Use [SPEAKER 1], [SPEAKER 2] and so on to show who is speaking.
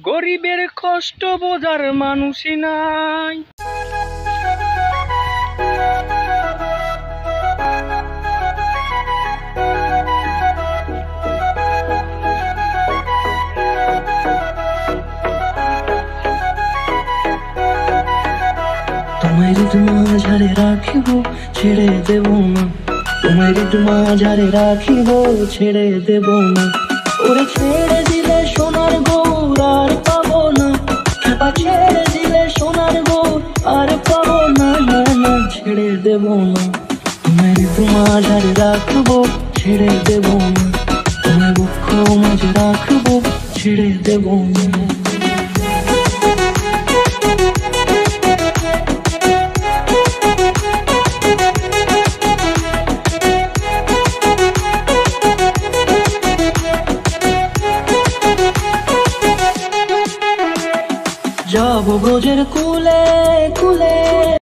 [SPEAKER 1] গরিবের কষ্ট বোঝার মানুষই নাই।
[SPEAKER 2] তোমায় হৃদ মাঝারে রাখিব ছেড়ে দেব না, তোমায় হৃদ মাঝারে রাখিব ছেড়ে দেব না। ওরে ছেড়ে দিলে সোনার গৌর আর পাবো না, খেপা ছেড়ে দিলে সোনার গৌর আর পাবো না, না না ছেড়ে দেব না। তোমায় হৃদ মাঝারে রাখবো ছেড়ে দেব না, তোমায় বক্ষ মাঝে রাখবো ছেড়ে দেব না। যাব ব্রজের কুলে কুলে